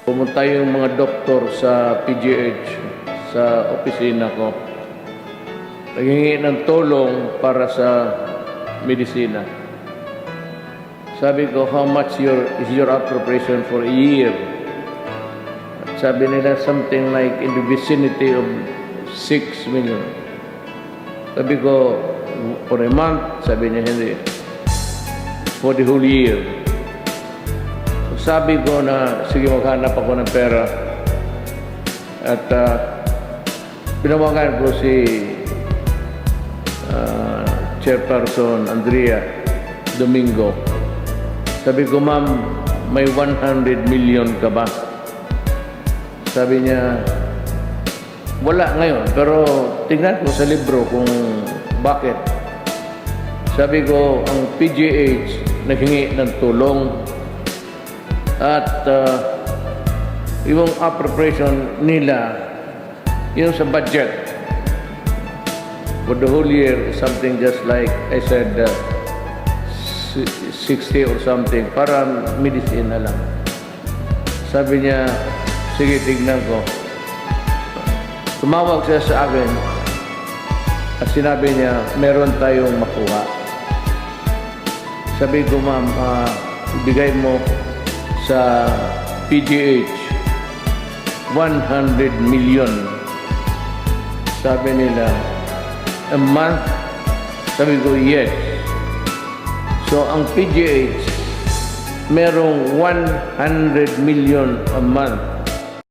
Pumunta yung mga doktor sa PGH, sa opisina ko. Naghingi ng tulong para sa medisina. Sabi ko, how much is your appropriation for a year? At sabi nila, something like in the vicinity of 6 million. Sabi ko, for a month, sabi niya hindi. For the whole year. So sabi ko na, sige maghanap ako ng pera. At pinawagan ko si Chairperson Andrea Domingo. Sabi ko, ma'am, may 100 million ka ba? Sabi niya, wala ngayon, pero tingnan ko sa libro kung bakit. Sabi ko, ang PGH naghingi ng tulong at yung appropriation nila, yung sa budget for the whole year is something just like I said, 60 or something, para medicine na lang. Sabi niya, sige, tignan ko. Tumawag siya sa akin at sinabi niya, meron tayong makuha. Sabi ko, ma'am, ibigay mo sa PGH 100 million. Sabi nila, a month? Sabi ko, yes. So, ang PGH, merong 100 million a month.